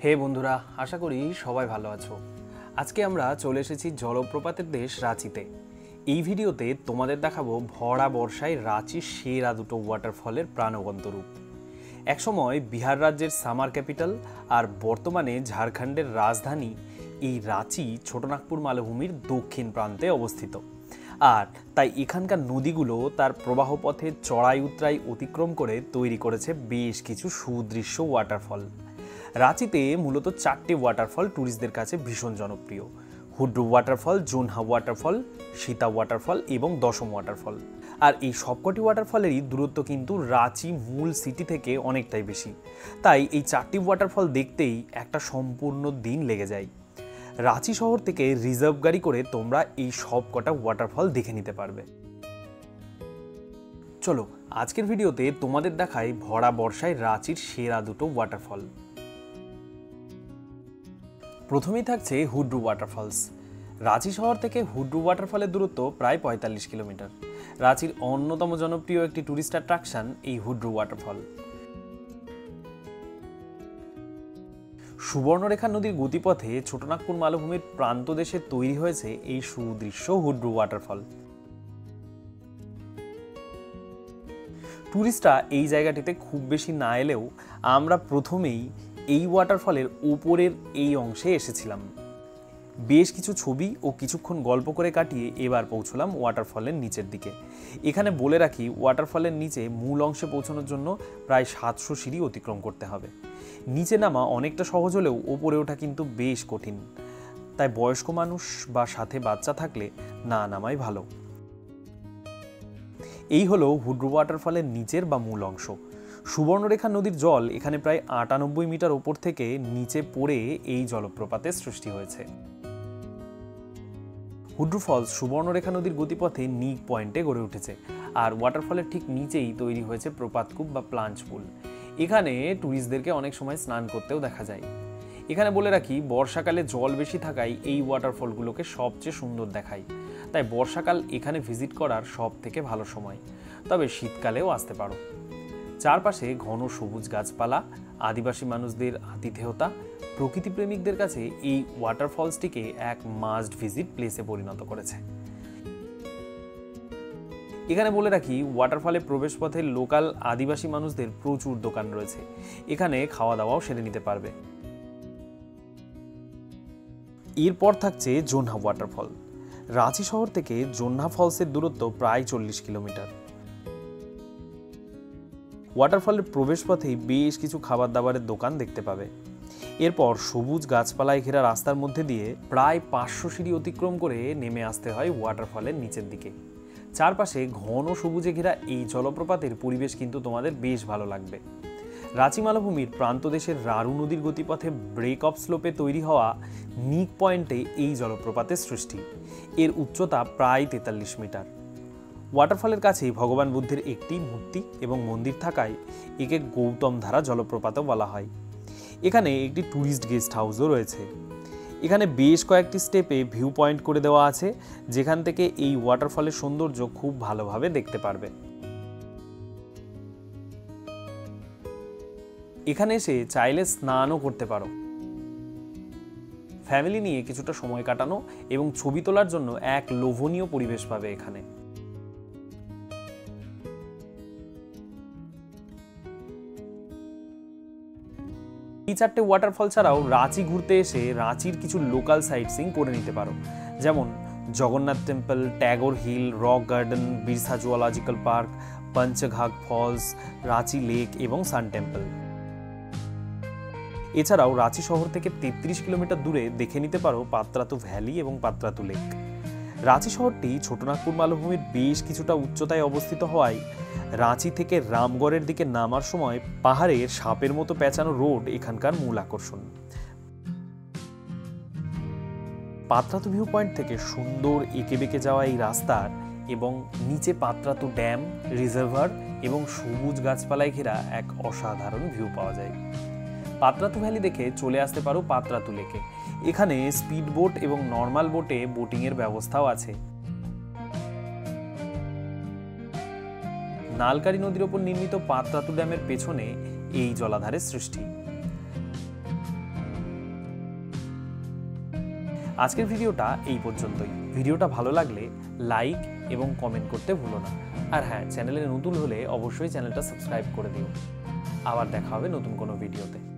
হে বন্ধুরা, আশা করি সবাই ভালো আছো। আজকে আমরা চলে এসেছি জলপ্রপাতের দেশ রাঁচিতে। এই ভিডিওতে তোমাদের দেখাবো ভরা বর্ষায় রাঁচির সেরা দুটো ওয়াটারফলের প্রাণবন্ত রূপ। একসময় বিহার রাজ্যের সামার ক্যাপিটাল আর বর্তমানে ঝাড়খণ্ডের রাজধানী এই রাঁচি ছোটনাগপুর মালভূমির দক্ষিণ প্রান্তে অবস্থিত। আর তাই এখানকার নদীগুলো তার প্রবাহপথে চড়াই উতরাই অতিক্রম করে তৈরি করেছে বেশ কিছু সুদৃশ্য ওয়াটারফল। রাঁচিতে মূলত 4টি ওয়াটারফল ট্যুরিস্টদের কাছে ভীষণ জনপ্রিয়: Hundru waterfall, Jonha waterfall, Sita waterfall এবং দশম ওয়াটারফল। আর এই সবকটি ওয়াটারফলেরই দূরত্ব কিন্তু রাঁচি মূল সিটি থেকে অনেকটাই বেশি। তাই এই 4টি ওয়াটারফল দেখতেই একটা সম্পূর্ণ দিন লেগে যায়। রাঁচি শহর থেকে রিজার্ভ গাড়ি করে তোমরা এই সব কটা ওয়াটারফল দেখে নিতে পারবে। চলো আজকের ভিডিওতে তোমাদের দেখাই ভরা বর্ষায় রাঁচির সেরা দুটো ওয়াটারফল। প্রথমেই থাকছে হুড্রু ওয়াটারফলস। রাঁচি শহর থেকে হুড্রু ওয়াটারফলের দূরত্ব প্রায় 45 কিলোমিটার। রাঁচির অন্যতম জনপ্রিয় একটি ট্যুরিস্ট অ্যাট্রাকশন এই হুড্রু ওয়াটারফল। সুবর্ণরেখা নদীর গতিপথে ছোটনাগপুর মালভূমির প্রান্তদেশে তৈরি হয়েছে এই সুদৃশ্য হুড্রু ওয়াটারফল। ট্যুরিস্টরা এই জায়গাটিতে খুব বেশি না এলেও আমরা প্রথমেই এই ওয়াটারফলের উপরের এই অংশে এসেছিলাম। বেশ কিছু ছবি ও কিছুক্ষণ গল্প করে কাটিয়ে এবার পৌঁছলাম ওয়াটারফলের নিচের দিকে। এখানে বলে রাখি, ওয়াটারফলের নিচে মূল অংশে পৌঁছানোর জন্য প্রায় 700 সিঁড়ি অতিক্রম করতে হবে। নিচে নামা অনেকটা সহজ হলেও ওপরে ওঠা কিন্তু বেশ কঠিন, তাই বয়স্ক মানুষ বা সাথে বাচ্চা থাকলে না নামাই ভালো। এই হলো হুড্রু ওয়াটারফলের নিচের বা মূল অংশ। সুবর্ণরেখা নদীর জল এখানে প্রায় 98 মিটার ওপর থেকে নিচে পড়ে এই জলপ্রপাতের সৃষ্টি হয়েছে। হুড্রু ফলস সুবর্ণরেখা নদীর গতিপথে নিক পয়েন্টে গড়ে উঠেছে, আর ওয়াটারফলের ঠিক নিচেই তৈরি হয়েছে প্রপাতকূপ বা প্লাঞ্চ পুল। এখানে ট্যুরিস্টদেরকে অনেক সময় স্নান করতেও দেখা যায়। এখানে বলে রাখি, বর্ষাকালে জল বেশি থাকায় এই ওয়াটারফলগুলোকে সবচেয়ে সুন্দর দেখায়, তাই বর্ষাকাল এখানে ভিজিট করার সব থেকে ভালো সময়। তবে শীতকালেও আসতে পারো। চারপাশে ঘন সবুজ গাছপালা, আদিবাসী মানুষদের আতিথেয়তা প্রকৃতিপ্রেমিকদের কাছে এই ওয়াটারফলসটিকে এক মাস্ট ভিজিট প্লেসে পরিণত করেছে। এখানে বলে রাখি, ওয়াটারফলের প্রবেশপথে লোকাল আদিবাসী মানুষদের প্রচুর দোকান রয়েছে। এখানে খাওয়া দাওয়াও সেরে নিতে পারবে। এরপর থাকছে জোনহা ওয়াটারফল। রাঁচি শহর থেকে জোনহা ফলসের দূরত্ব প্রায় 40 কিলোমিটার। ওয়াটারফলের প্রবেশপথেই বেশ কিছু খাবার দাবারের দোকান দেখতে পাবে। এরপর সবুজ গাছপালায় ঘেরা রাস্তার মধ্যে দিয়ে প্রায় 500 সিঁড়ি অতিক্রম করে নেমে আসতে হয় ওয়াটারফলের নিচের দিকে। চারপাশে ঘন সবুজে ঘেরা এই জলপ্রপাতের পরিবেশ কিন্তু তোমাদের বেশ ভালো লাগবে। রাঁচি মালভূমির প্রান্তদেশের রারু নদীর গতিপথে ব্রেক অফ স্লোপে তৈরি হওয়া নিক পয়েন্টে এই জলপ্রপাতের সৃষ্টি। এর উচ্চতা প্রায় 43 মিটার। ওয়াটারফলের কাছেই ভগবান বুদ্ধের একটি মূর্তি এবং মন্দির থাকায় একে গৌতম ধারা জলপ্রপাতও বলা হয়। এখানে একটি ট্যুরিস্ট গেস্ট হাউসও রয়েছে। এখানে বেশ কয়েকটি স্টেপে ভিউ পয়েন্ট করে দেওয়া আছে, যেখান থেকে এই ওয়াটারফলের সৌন্দর্য খুব ভালোভাবে দেখতে পারবে। এখানে এসে চাইলে স্নানও করতে পারো। ফ্যামিলি নিয়ে কিছুটা সময় কাটানো এবং ছবি তোলার জন্য এক লোভনীয় পরিবেশ পাবে এখানে। এই 4টে ওয়াটারফল ছাড়াও রাঁচি ঘুরতে এসে রাঁচির কিছু লোকাল সাইট সিইং করে নিতে পারো, যেমন Jagannath temple, Tagore hill, rock garden, Birsa zoological park, Panchghagh falls, Ranchi lake এবং সান টেম্পল। এছাড়াও রাঁচি শহর থেকে 33 কিলোমিটার দূরে দেখে নিতে পারো পাত্রাতু ভ্যালি এবং পাত্রাতু লেক। রাঁচি শহরটি ছোটনাগপুর মালভূমির বেশ কিছুটা উচ্চতায় অবস্থিত হওয়ায় রাঁচি থেকে রামগড়ের দিকে নামার সময় পাহাড়ের সাপের মতো পেঁচানো রোড এখানকার মূল আকর্ষণ। পাত্রাতু ভিউ পয়েন্ট থেকে সুন্দর এঁকে বেঁকে যাওয়া এই রাস্তার এবং নিচে পাত্রাতু ড্যাম, রিজার্ভার এবং সবুজ গাছপালায় ঘেরা এক অসাধারণ ভিউ পাওয়া যায়। পাত্রাতু ভ্যালি দেখে চলে আসতে পারো পাত্রাতু লেকে। এখানে স্পিড বোট এবং নর্মাল বোটে বোটিং এর ব্যবস্থাও আছে। নালকারি নদীর উপর নির্মিত পাত্রাতু ড্যামের পেছনে এই জলাধারের সৃষ্টি। আজকের ভিডিওটা এই পর্যন্তই। ভিডিওটা ভালো লাগলে লাইক এবং কমেন্ট করতে ভুলো না। আর হ্যাঁ, চ্যানেলে নতুন হলে অবশ্যই চ্যানেলটা সাবস্ক্রাইব করে দিও। আবার দেখা হবে নতুন কোনো ভিডিওতে।